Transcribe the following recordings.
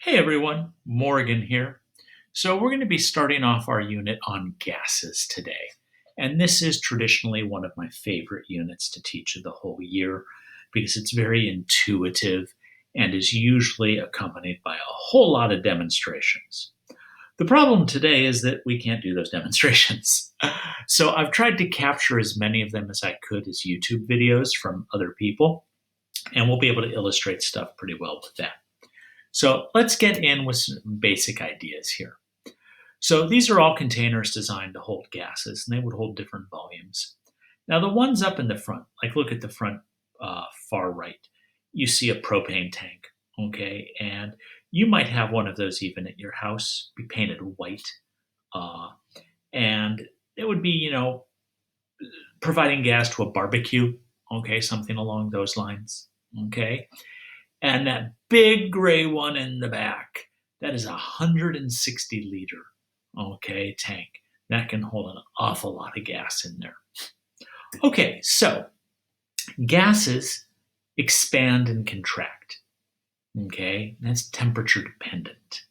Hey everyone, Morgan here. So, we're going to be starting off our unit on gases today. And this is traditionally one of my favorite units to teach of the whole year because it's very intuitive and is usually accompanied by a whole lot of demonstrations. The problem today is that we can't do those demonstrations. So, I've tried to capture as many of them as I could as YouTube videos from other people, and we'll be able to illustrate stuff pretty well with that. So let's get in with some basic ideas here. So these are all containers designed to hold gases, and they would hold different volumes. Now the ones up in the front, like look at the front far right, you see a propane tank, okay? And you might have one of those even at your house, be painted white, uh, and it would be, providing gas to a barbecue, okay, something along those lines, okay? And that big gray one in the back, that is a 160 liter, okay, tank. That can hold an awful lot of gas in there. Okay, so gases expand and contract, okay? That's temperature dependent.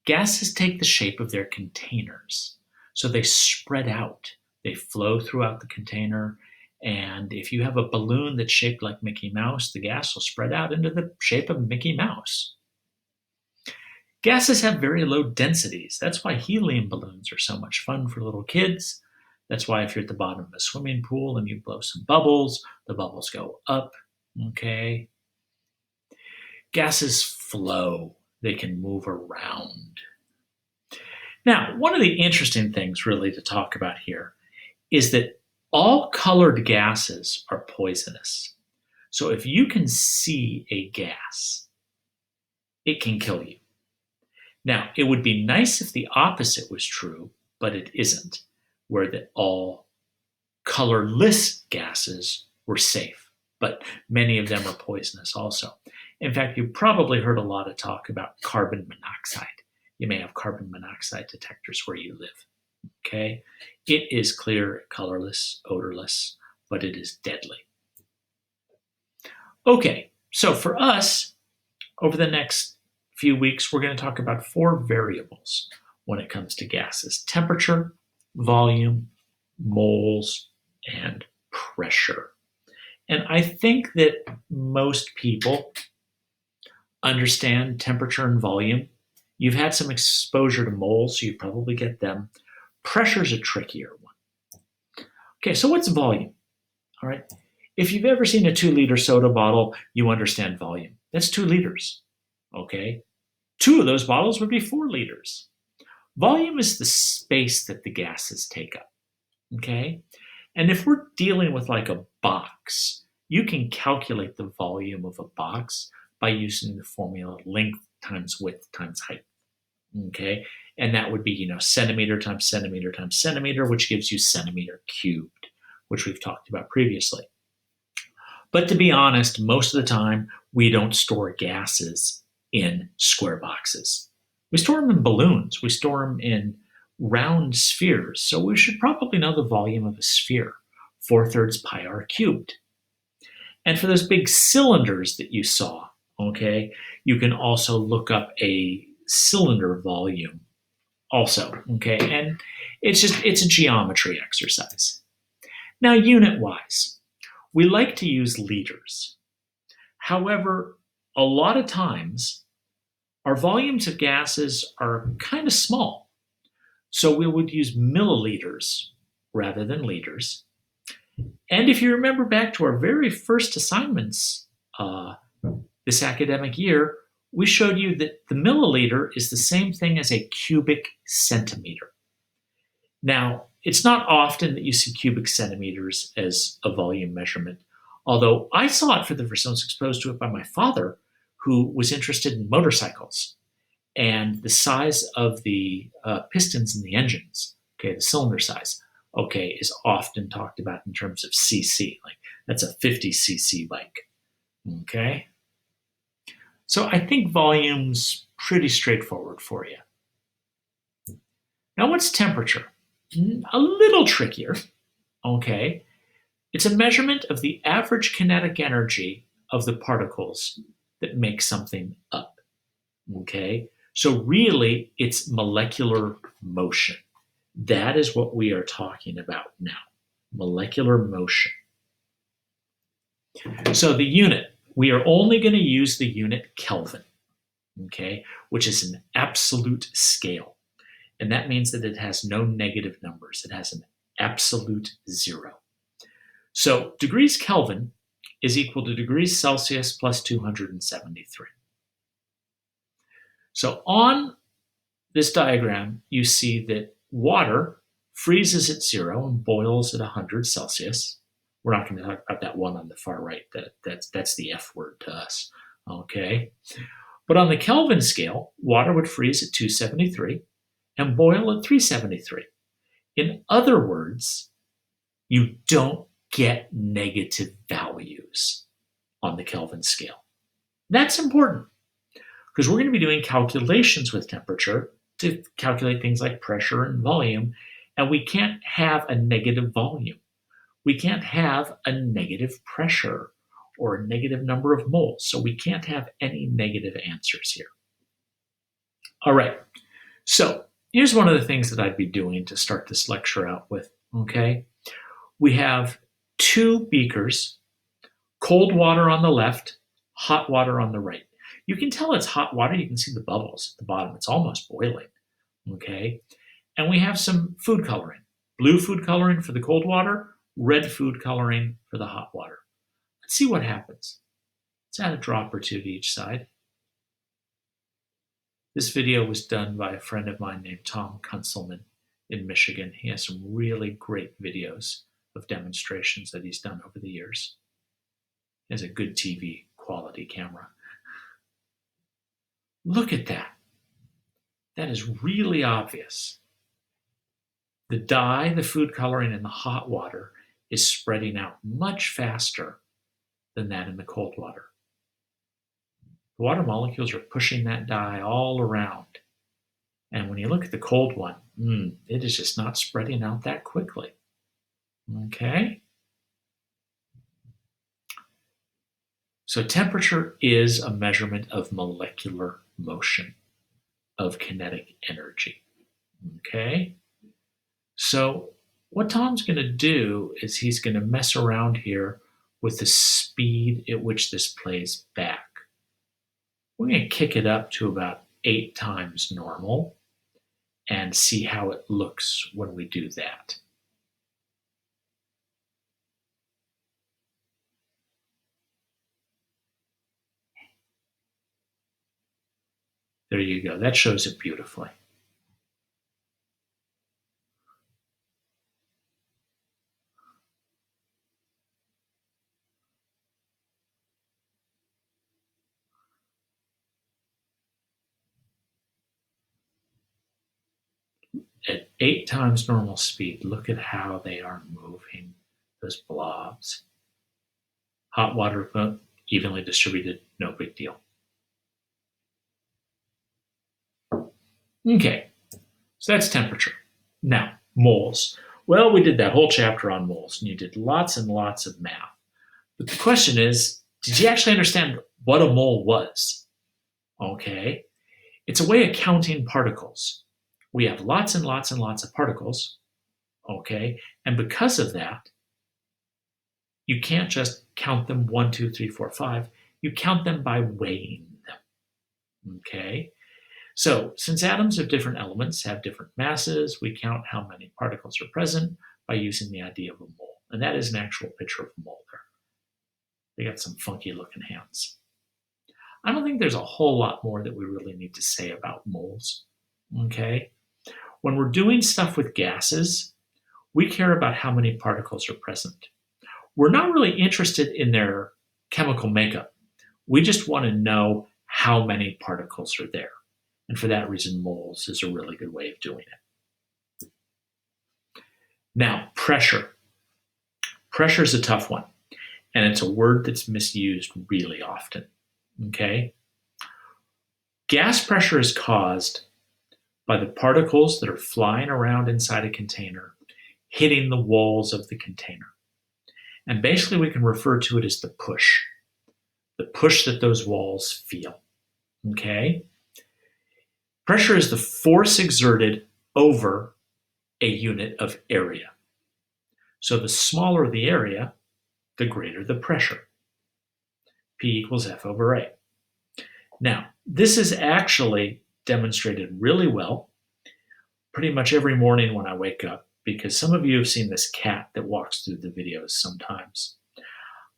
Gases take the shape of their containers, so they spread out. They flow throughout the container, and if you have a balloon that's shaped like Mickey Mouse, the gas will spread out into the shape of Mickey Mouse. Gases have very low densities. That's why helium balloons are so much fun for little kids. That's why if you're at the bottom of a swimming pool and you blow some bubbles, the bubbles go up, okay? Gases flow. They can move around. Now, one of the interesting things really to talk about here is that all colored gases are poisonous. So if you can see a gas, it can kill you. Now, it would be nice if the opposite was true, but it isn't, where that all colorless gases were safe, but many of them are poisonous also. In fact, you've probably heard a lot of talk about carbon monoxide. You may have carbon monoxide detectors where you live. Okay? It is clear, colorless, odorless, but it is deadly. Okay, so for us, over the next few weeks, we're going to talk about four variables when it comes to gases: temperature, volume, moles, and pressure. And I think that most people understand temperature and volume. You've had some exposure to moles, so you probably get them. Pressure is a trickier one. Okay, so what's volume? All right. If you've ever seen a 2-liter soda bottle, you understand volume. That's 2 liters. Okay. Two of those bottles would be 4 liters. Volume is the space that the gases take up. Okay. And if we're dealing with like a box, you can calculate the volume of a box by using the formula length times width times height. Okay. And that would be, centimeter times centimeter times centimeter, which gives you centimeter cubed, which we've talked about previously. But to be honest, most of the time, we don't store gases in square boxes. We store them in balloons. We store them in round spheres. So we should probably know the volume of a sphere, 4/3 pi r cubed. And for those big cylinders that you saw, okay, you can also look up a cylinder volume also, okay? And it's a geometry exercise. Now, unit-wise, we like to use liters. However, a lot of times, our volumes of gases are kind of small. So we would use milliliters rather than liters. And if you remember back to our very first assignments this academic year, we showed you that the milliliter is the same thing as a cubic centimeter. Now, it's not often that you see cubic centimeters as a volume measurement, although I saw it for the first time. I was exposed to it by my father, who was interested in motorcycles and the size of the pistons in the engines, okay, the cylinder size, okay, is often talked about in terms of cc, like that's a 50 cc bike, okay? So I think volume's pretty straightforward for you. Now, what's temperature? A little trickier, okay? It's a measurement of the average kinetic energy of the particles that make something up. Okay, so really it's molecular motion. That is what we are talking about now, molecular motion. So the unit, we are only going to use the unit Kelvin, okay, which is an absolute scale. And that means that it has no negative numbers. It has an absolute zero. So degrees Kelvin is equal to degrees Celsius plus 273. So on this diagram, you see that water freezes at 0 and boils at 100 Celsius. We're not going to talk about that one on the far right. That's the F word to us. Okay. But on the Kelvin scale, water would freeze at 273 and boil at 373. In other words, you don't get negative values on the Kelvin scale. That's important because we're going to be doing calculations with temperature to calculate things like pressure and volume, and we can't have a negative volume. We can't have a negative pressure or a negative number of moles, so we can't have any negative answers here. All right, so here's one of the things that I'd be doing to start this lecture out with, okay? We have 2 beakers, cold water on the left, hot water on the right. You can tell it's hot water. You can see the bubbles at the bottom. It's almost boiling, okay? And we have some food coloring. Blue food coloring for the cold water, red food coloring for the hot water. Let's see what happens. Let's add a drop or 2 to each side. This video was done by a friend of mine named Tom Kunselman in Michigan. He has some really great videos of demonstrations that he's done over the years. He has a good TV quality camera. Look at that. That is really obvious. The dye, the food coloring in the hot water is spreading out much faster than that in the cold water. The water molecules are pushing that dye all around. And when you look at the cold one, it is just not spreading out that quickly. Okay? So temperature is a measurement of molecular motion, of kinetic energy. Okay? So what Tom's going to do is he's going to mess around here with the speed at which this plays back. We're going to kick it up to about 8 times normal and see how it looks when we do that. There you go. That shows it beautifully. At 8 times normal speed, look at how they are moving, those blobs. Hot water, evenly distributed, no big deal. Okay, so that's temperature. Now, moles. Well, we did that whole chapter on moles, and you did lots and lots of math. But the question is, did you actually understand what a mole was? Okay, it's a way of counting particles. We have lots and lots and lots of particles, okay? And because of that, you can't just count them 1, 2, 3, 4, 5. You count them by weighing them, okay? So since atoms of different elements have different masses, we count how many particles are present by using the idea of a mole. And that is an actual picture of a mole there. They got some funky looking hands. I don't think there's a whole lot more that we really need to say about moles, okay? When we're doing stuff with gases, we care about how many particles are present. We're not really interested in their chemical makeup. We just want to know how many particles are there. And for that reason, moles is a really good way of doing it. Now, pressure. Pressure is a tough one, and it's a word that's misused really often, okay? Gas pressure is caused by the particles that are flying around inside a container, hitting the walls of the container. And basically we can refer to it as the push that those walls feel, okay? Pressure is the force exerted over a unit of area. So the smaller the area, the greater the pressure. P equals F over A. Now, this is actually demonstrated really well pretty much every morning when I wake up, because some of you have seen this cat that walks through the videos sometimes.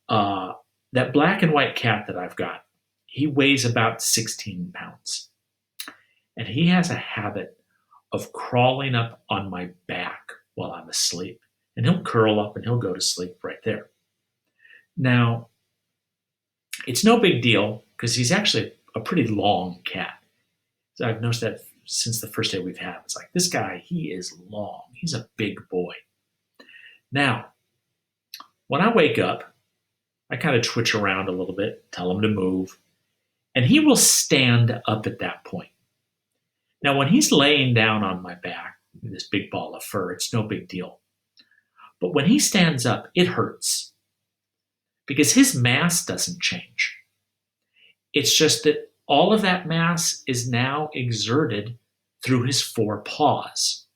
That black and white cat that I've got, he weighs about 16 pounds. And he has a habit of crawling up on my back while I'm asleep. And he'll curl up and he'll go to sleep right there. Now, it's no big deal because he's actually a pretty long cat. So I've noticed that since the first day we've had. It's like, this guy, he is long. He's a big boy. Now, when I wake up, I kind of twitch around a little bit, tell him to move, and he will stand up at that point. Now, when he's laying down on my back, this big ball of fur, it's no big deal. But when he stands up, it hurts because his mass doesn't change. It's just that all of that mass is now exerted through his 4 paws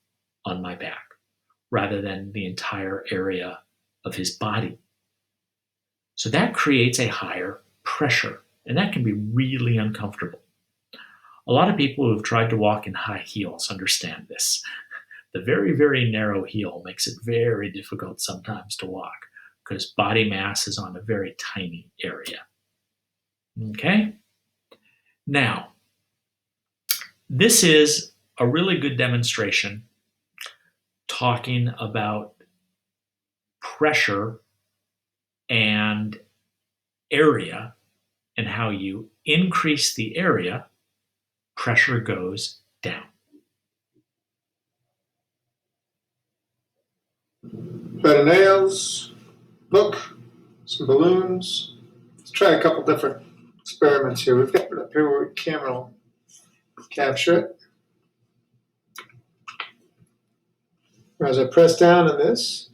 on my back rather than the entire area of his body. So that creates a higher pressure, and that can be really uncomfortable. A lot of people who have tried to walk in high heels understand this. The very, very narrow heel makes it very difficult sometimes to walk because body mass is on a very tiny area. Okay? Now, this is a really good demonstration talking about pressure and area and how you increase the area, pressure goes down. Bed of nails, book, some balloons. Let's try a couple different experiments here. We've got it up here where the camera will capture it. As I press down on this,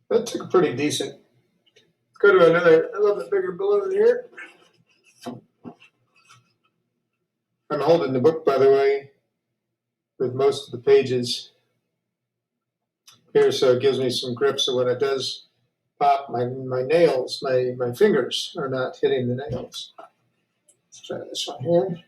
that took a pretty decent. Let's go to another, a little bit bigger balloon here. I'm holding the book, by the way, with most of the pages here, so it gives me some grip. So when it does pop, my nails, my fingers are not hitting the nails. Let's try this one here.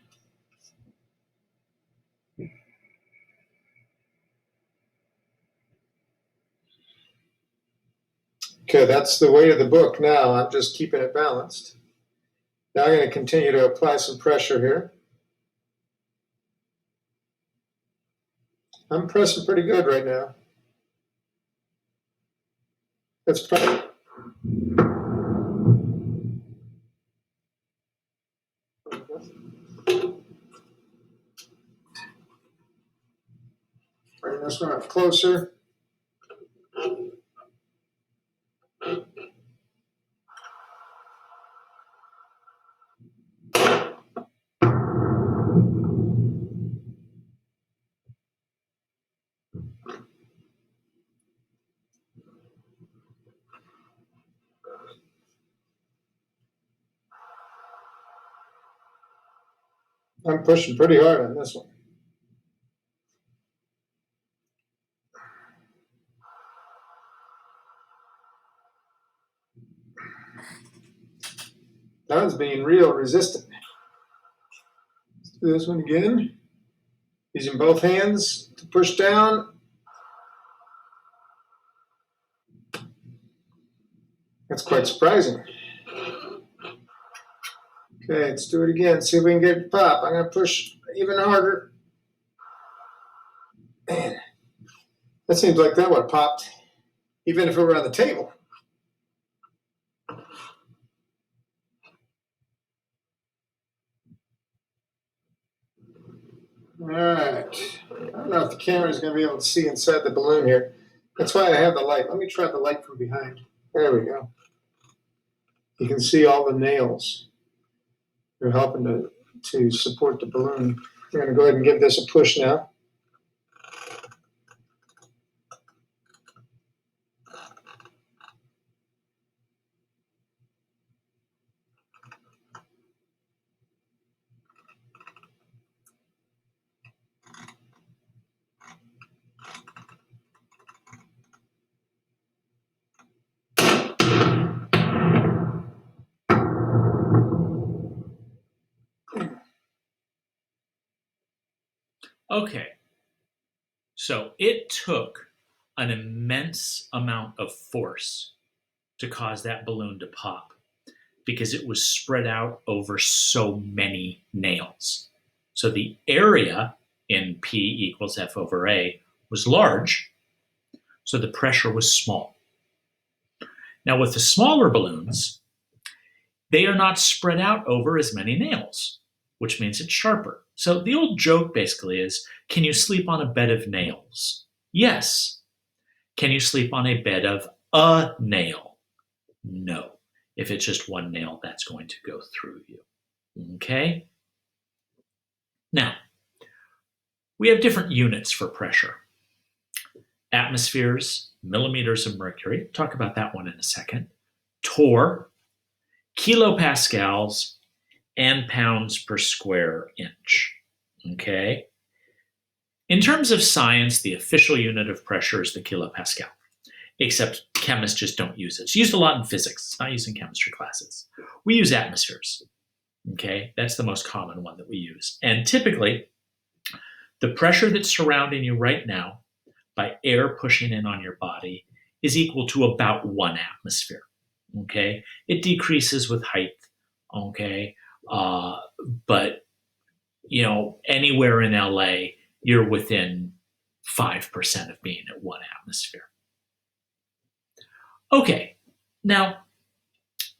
Okay, that's the weight of the book now. I'm just keeping it balanced. Now I'm going to continue to apply some pressure here. I'm pressing pretty good right now. That's probably. Bring this one up closer. I'm pushing pretty hard on this one. That one's being real resistant. Let's do this one again. Using both hands to push down. That's quite surprising. Okay, let's do it again. See if we can get it to pop. I'm going to push even harder. Man, that seems like that one popped, even if it were on the table. All right. I don't know if the camera is going to be able to see inside the balloon here. That's why I have the light. Let me try the light from behind. There we go. You can see all the nails. They're helping to support the balloon. We're going to go ahead and give this a push now. Okay, so it took an immense amount of force to cause that balloon to pop because it was spread out over so many nails. So the area in P equals F over A was large, so the pressure was small. Now, with the smaller balloons, they are not spread out over as many nails, which means it's sharper. So the old joke basically is, can you sleep on a bed of nails? Yes. Can you sleep on a bed of a nail? No. If it's just one nail, that's going to go through you. Okay? Now, we have different units for pressure. Atmospheres, millimeters of mercury. Talk about that one in a second. Torr, kilopascals, and pounds per square inch. Okay? In terms of science, the official unit of pressure is the kilopascal, except chemists just don't use it. It's used a lot in physics. It's not used in chemistry classes. We use atmospheres. Okay? That's the most common one that we use. And typically, the pressure that's surrounding you right now by air pushing in on your body is equal to about 1 atmosphere. Okay? It decreases with height. Okay? But anywhere in LA, you're within 5% of being at 1 atmosphere. Okay, now, I'm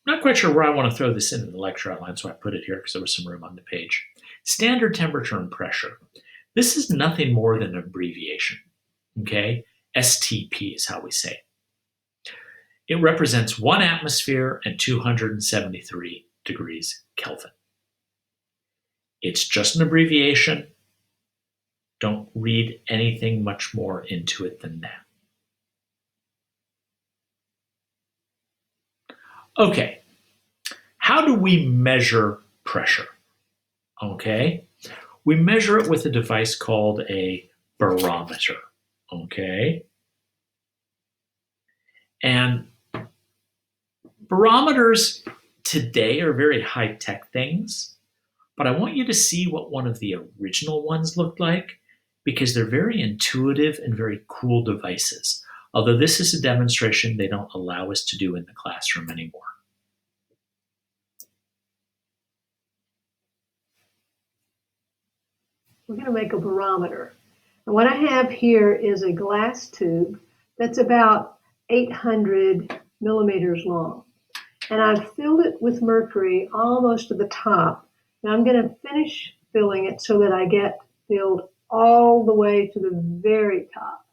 not quite sure where I want to throw this into the lecture outline, so I put it here because there was some room on the page. Standard temperature and pressure. This is nothing more than an abbreviation, okay? STP is how we say it. It represents 1 atmosphere and 273 degrees Kelvin. It's just an abbreviation. Don't read anything much more into it than that. Okay, how do we measure pressure? Okay, we measure it with a device called a barometer. Okay, and barometers today are very high-tech things, but I want you to see what one of the original ones looked like because they're very intuitive and very cool devices. Although this is a demonstration they don't allow us to do in the classroom anymore. We're going to make a barometer. And what I have here is a glass tube that's about 800 millimeters long. And I've filled it with mercury almost to the top. Now I'm going to finish filling it so that I get filled all the way to the very top.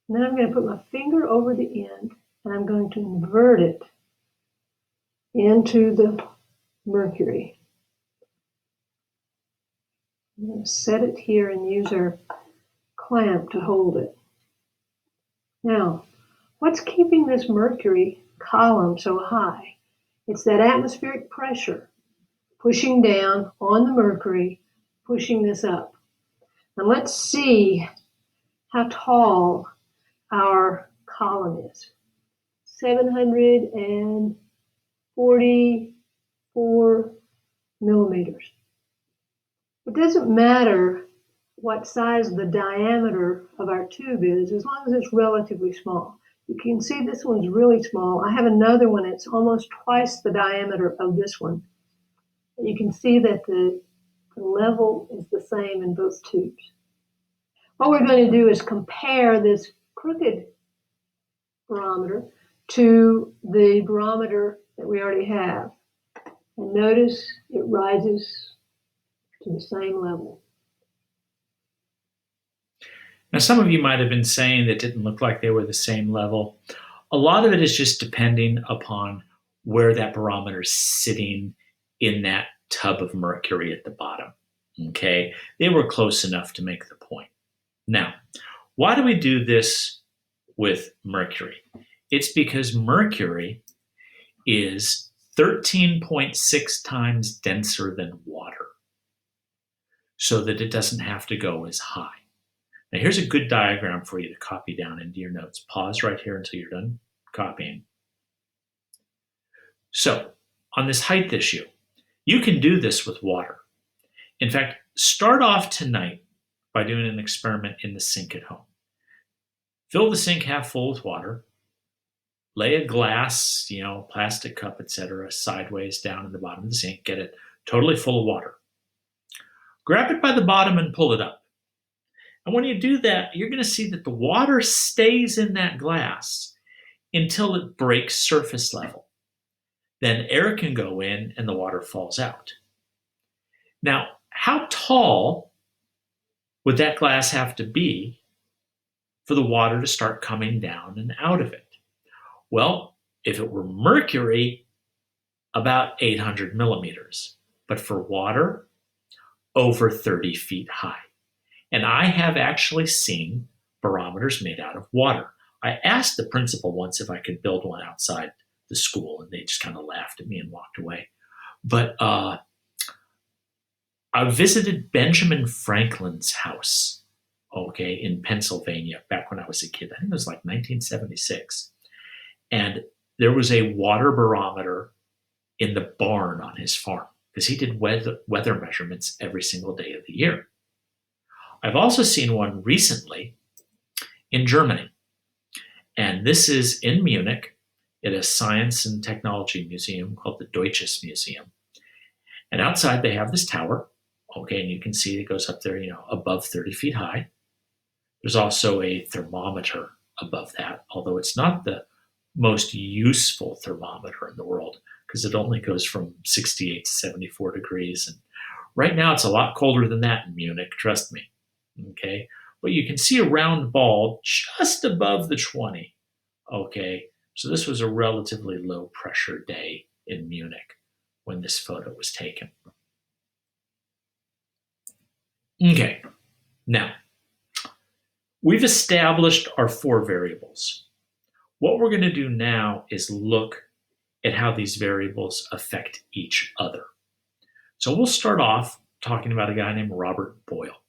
And then I'm going to put my finger over the end and I'm going to invert it into the mercury. I'm going to set it here and use our clamp to hold it. Now, what's keeping this mercury column so high? It's that atmospheric pressure pushing down on the mercury, pushing this up. And let's see how tall our column is. 744 millimeters. It doesn't matter what size the diameter of our tube is, as long as it's relatively small. You can see this one's really small. I have another one that's almost twice the diameter of this one. You can see that the level is the same in both tubes. What we're going to do is compare this crooked barometer to the barometer that we already have. And notice it rises to the same level. Now, some of you might have been saying that didn't look like they were the same level. A lot of it is just depending upon where that barometer is sitting in that tub of mercury at the bottom. Okay, they were close enough to make the point. Now, why do we do this with mercury? It's because mercury is 13.6 times denser than water, so that it doesn't have to go as high. Now, here's a good diagram for you to copy down into your notes. Pause right here until you're done copying. So, on this height issue, you can do this with water. In fact, start off tonight by doing an experiment in the sink at home. Fill the sink half full with water, lay a glass, plastic cup, etc., sideways down in the bottom of the sink, get it totally full of water. Grab it by the bottom and pull it up. And when you do that, you're going to see that the water stays in that glass until it breaks surface level. Then air can go in and the water falls out. Now, how tall would that glass have to be for the water to start coming down and out of it? Well, if it were mercury, about 800 millimeters. But for water, over 30 feet high. And I have actually seen barometers made out of water. I asked the principal once if I could build one outside the school, and they just kind of laughed at me and walked away. But I visited Benjamin Franklin's house, in Pennsylvania, back when I was a kid. I think it was like 1976. And there was a water barometer in the barn on his farm because he did weather measurements every single day of the year. I've also seen one recently in Germany. And this is in Munich at a science and technology museum called the Deutsches Museum. And outside they have this tower, and you can see it goes up there, above 30 feet high. There's also a thermometer above that, although it's not the most useful thermometer in the world because it only goes from 68 to 74 degrees. And right now it's a lot colder than that in Munich, trust me. Okay, but you can see a round ball just above the 20. Okay, so this was a relatively low pressure day in Munich when this photo was taken. Okay, now we've established our 4 variables. What we're going to do now is look at how these variables affect each other. So we'll start off talking about a guy named Robert Boyle.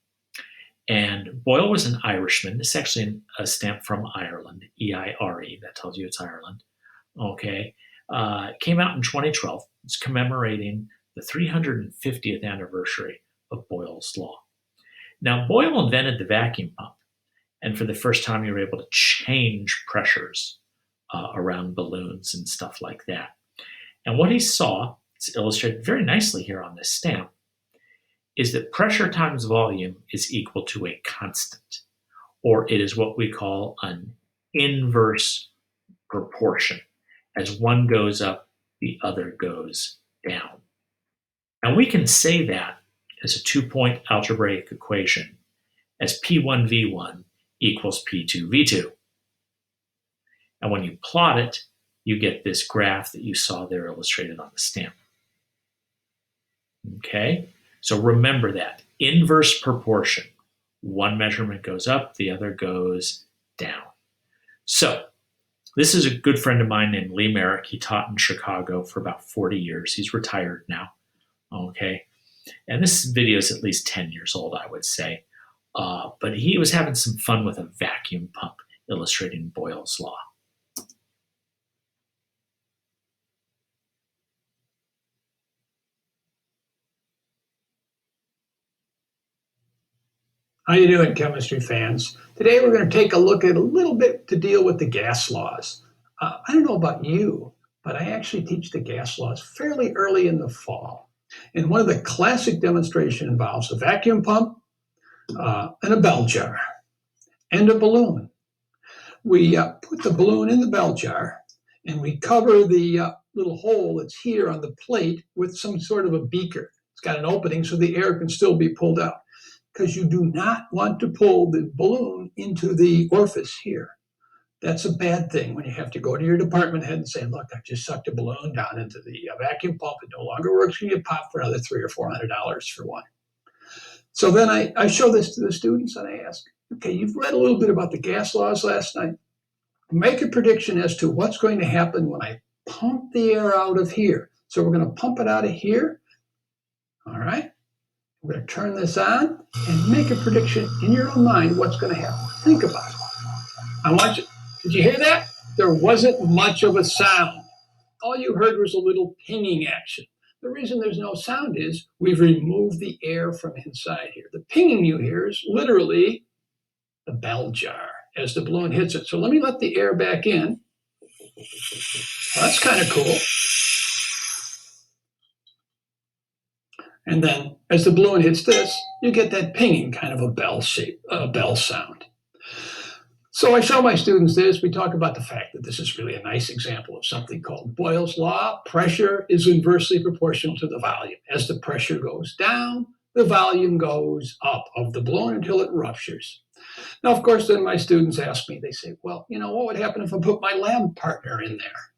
And Boyle was an Irishman. This is actually a stamp from Ireland, E-I-R-E. That tells you it's Ireland. Okay. Came out in 2012. It's commemorating the 350th anniversary of Boyle's Law. Now, Boyle invented the vacuum pump. And for the first time, you were able to change pressures around balloons and stuff like that. And what he saw, it's illustrated very nicely here on this stamp, is that pressure times volume is equal to a constant, or it is what we call an inverse proportion. As one goes up, the other goes down. And we can say that as a 2-point algebraic equation as P1V1 equals P2V2. And when you plot it, you get this graph that you saw there illustrated on the stamp. Okay? So remember that. Inverse proportion. One measurement goes up, the other goes down. So this is a good friend of mine named Lee Merrick. He taught in Chicago for about 40 years. He's retired now. Okay. And this video is at least 10 years old, I would say. But he was having some fun with a vacuum pump illustrating Boyle's Law. How you doing, chemistry fans? Today we're going to take a look at a little bit to deal with the gas laws. I don't know about you, but I actually teach the gas laws fairly early in the fall. And one of the classic demonstrations involves a vacuum pump and a bell jar and a balloon. We put the balloon in the bell jar and we cover the little hole that's here on the plate with some sort of a beaker. It's got an opening so the air can still be pulled out, because you do not want to pull the balloon into the orifice here. That's a bad thing when you have to go to your department head and say, look, I just sucked a balloon down into the vacuum pump. It no longer works. You get popped for another $300 or $400 for one. So then I show this to the students and I ask, okay, you've read a little bit about the gas laws last night. Make a prediction as to what's going to happen when I pump the air out of here. So we're going to pump it out of here. All right. We're going to turn this on and make a prediction in your own mind what's going to happen. Think about it. I want you, did you hear that? There wasn't much of a sound. All you heard was a little pinging action. The reason there's no sound is we've removed the air from inside here. The pinging you hear is literally the bell jar as the balloon hits it. So let me let the air back in. Well, that's kind of cool. And then as the balloon hits this, you get that pinging, kind of a bell shape, a bell sound. So I show my students this. We talk about the fact that this is really a nice example of something called Boyle's law. Pressure is inversely proportional to the volume. As the pressure goes down, the volume goes up of the balloon until it ruptures. Now, of course, then my students ask me, they say, well, what would happen if I put my lab partner in there?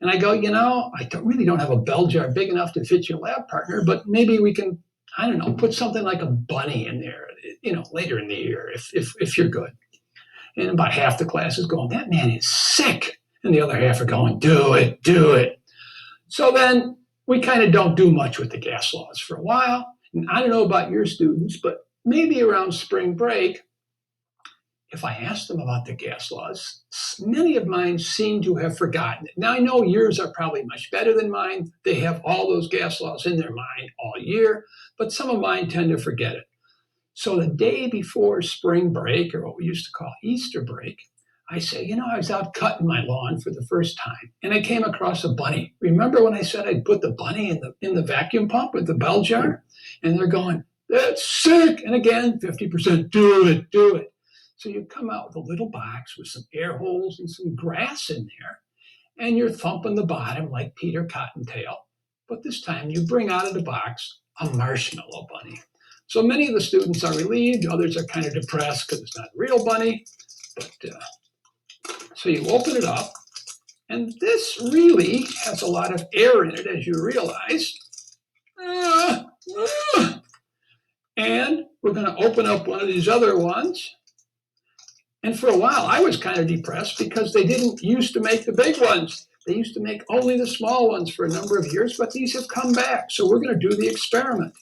And I go, I really don't have a bell jar big enough to fit your lab partner, but maybe we can, put something like a bunny in there, later in the year if you're good. And about half the class is going, that man is sick. And the other half are going, do it, do it. So then we kind of don't do much with the gas laws for a while. And I don't know about your students, but maybe around spring break, if I ask them about the gas laws, many of mine seem to have forgotten it. Now, I know yours are probably much better than mine. They have all those gas laws in their mind all year, but some of mine tend to forget it. So the day before spring break, or what we used to call Easter break, I say, I was out cutting my lawn for the first time, and I came across a bunny. Remember when I said I'd put the bunny in the vacuum pump with the bell jar? And they're going, that's sick. And again, 50%, do it, do it. So you come out with a little box with some air holes and some grass in there, and you're thumping the bottom like Peter Cottontail. But this time you bring out of the box a marshmallow bunny. So many of the students are relieved, others are kind of depressed because it's not a real bunny. But so you open it up, and this really has a lot of air in it, as you realize. And we're going to open up one of these other ones. And for a while, I was kind of depressed because they didn't used to make the big ones. They used to make only the small ones for a number of years, but these have come back. So we're going to do the experiment.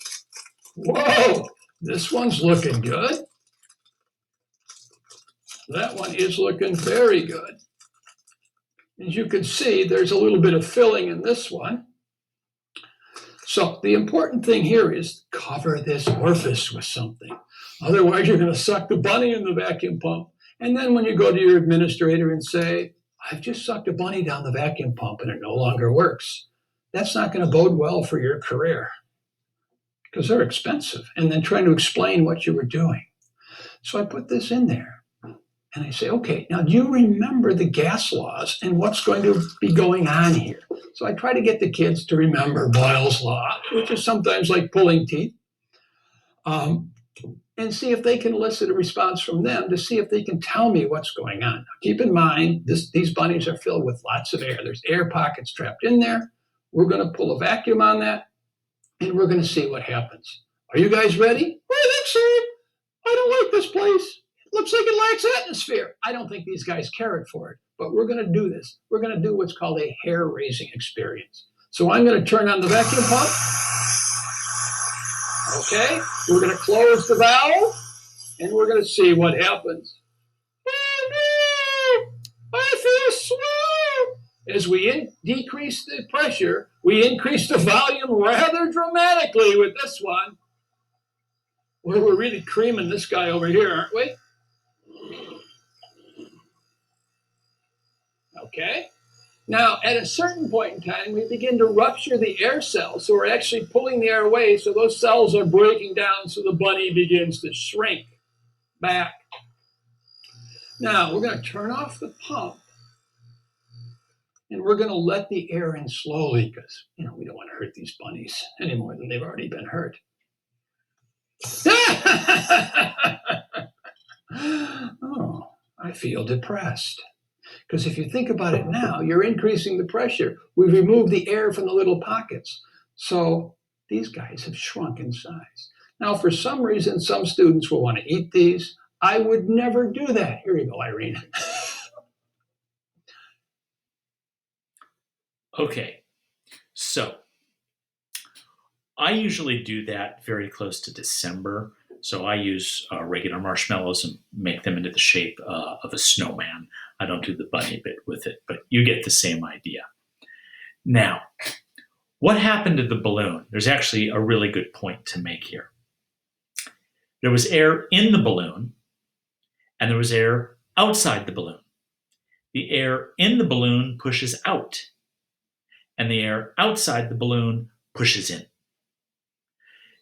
Whoa, this one's looking good. That one is looking very good. As you can see, there's a little bit of filling in this one. So the important thing here is cover this orifice with something. Otherwise, you're going to suck the bunny in the vacuum pump. And then when you go to your administrator and say, I've just sucked a bunny down the vacuum pump and it no longer works, that's not going to bode well for your career because they're expensive. And then trying to explain what you were doing. So I put this in there and I say, okay, now do you remember the gas laws and what's going to be going on here? So I try to get the kids to remember Boyle's law, which is sometimes like pulling teeth. And see if they can elicit a response from them to see if they can tell me what's going on. Now, keep in mind, these bunnies are filled with lots of air. There's air pockets trapped in there. We're going to pull a vacuum on that, and we're going to see what happens. Are you guys ready? I think so. I don't like this place. It looks like it lacks atmosphere. I don't think these guys cared for it, but we're going to do this. We're going to do what's called a hair-raising experience. So I'm going to turn on the vacuum pump. Okay, we're going to close the valve, and we're going to see what happens. I feel slow. As we decrease the pressure, we increase the volume rather dramatically with this one. We're really creaming this guy over here, aren't we? Okay. Now, at a certain point in time, we begin to rupture the air cells. So we're actually pulling the air away. So those cells are breaking down. So the bunny begins to shrink back. Now, we're going to turn off the pump. And we're going to let the air in slowly because, we don't want to hurt these bunnies any more than they've already been hurt. Oh, I feel depressed. Because if you think about it now, you're increasing the pressure. We've removed the air from the little pockets. So these guys have shrunk in size. Now, for some reason, some students will want to eat these. I would never do that. Here you go, Irene. Okay, so I usually do that very close to December. So I use regular marshmallows and make them into the shape of a snowman. I don't do the bunny bit with it, but you get the same idea. Now, What happened to the balloon? There's actually a really good point to make here. There was air in the balloon, and there was air outside the balloon. The air in the balloon pushes out, and the air outside the balloon pushes in.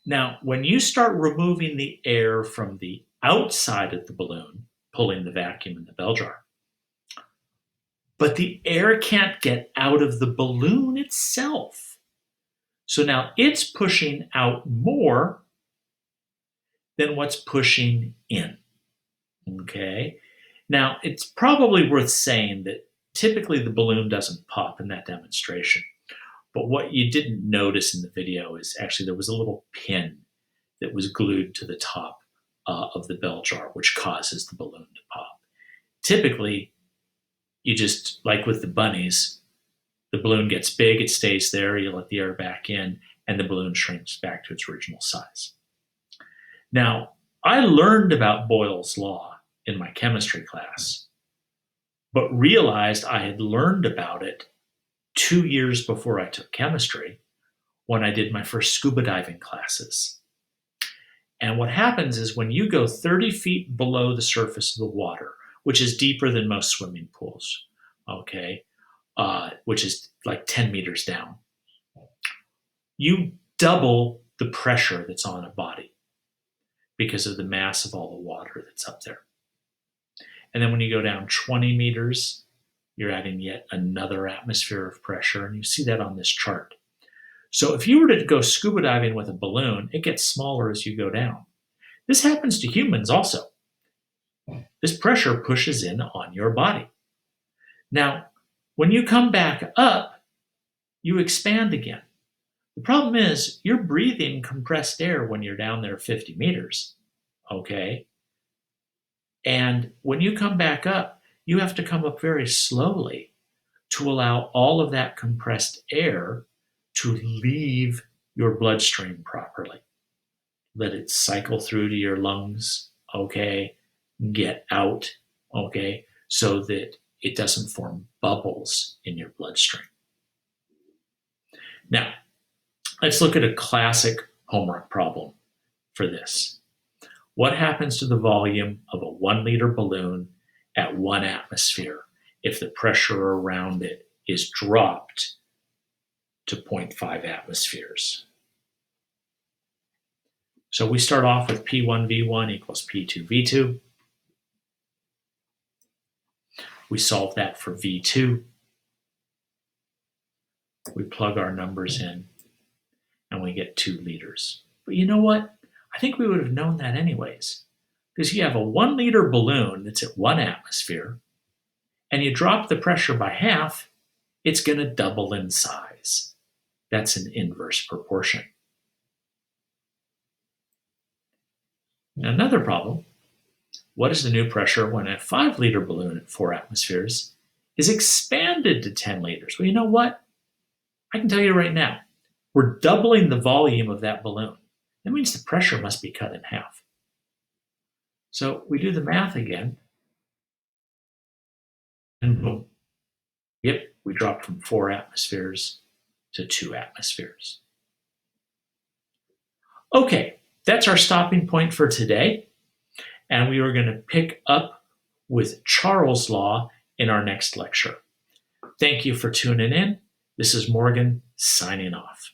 Now, when you start removing the air from the outside of the balloon, pulling the vacuum in the bell jar, but the air can't get out of the balloon itself. So now it's pushing out more than what's pushing in. Okay? Now, it's probably worth saying that typically the balloon doesn't pop in that demonstration. But what you didn't notice in the video is actually there was a little pin that was glued to the top of the bell jar, which causes the balloon to pop. Typically, you just, like with the bunnies, the balloon gets big, it stays there, you let the air back in, and the balloon shrinks back to its original size. Now, I learned about Boyle's law in my chemistry class, but realized I had learned about it 2 years before I took chemistry when I did my first scuba diving classes. And what happens is when you go 30 feet below the surface of the water, which is deeper than most swimming pools, okay, which is like 10 meters down, you double the pressure that's on a body because of the mass of all the water that's up there. And then when you go down 20 meters, you're adding yet another atmosphere of pressure, and you see that on this chart. So if you were to go scuba diving with a balloon, it gets smaller as you go down. This happens to humans also. This pressure pushes in on your body. Now, when you come back up, you expand again. The problem is you're breathing compressed air when you're down there 50 meters, okay? And when you come back up, you have to come up very slowly to allow all of that compressed air to leave your bloodstream properly. Let it cycle through to your lungs, okay? Get out, okay? So that it doesn't form bubbles in your bloodstream. Now, let's look at a classic homework problem for this. What happens to the volume of a 1 liter balloon at 1 atmosphere if the pressure around it is dropped to 0.5 atmospheres? So we start off with P1V1 equals P2V2. We solve that for V2. We plug our numbers in, and we get 2 liters. But you know what? I think we would have known that anyways. Because you have a 1 liter balloon that's at 1 atmosphere, and you drop the pressure by half, it's going to double in size. That's an inverse proportion. Another problem, what is the new pressure when a 5 liter balloon at 4 atmospheres is expanded to 10 liters? Well, you know what? I can tell you right now, we're doubling the volume of that balloon. That means the pressure must be cut in half. So we do the math again, and boom. Yep, we dropped from 4 atmospheres to 2 atmospheres. Okay, that's our stopping point for today. And we are going to pick up with Charles' Law in our next lecture. Thank you for tuning in. This is Morgan signing off.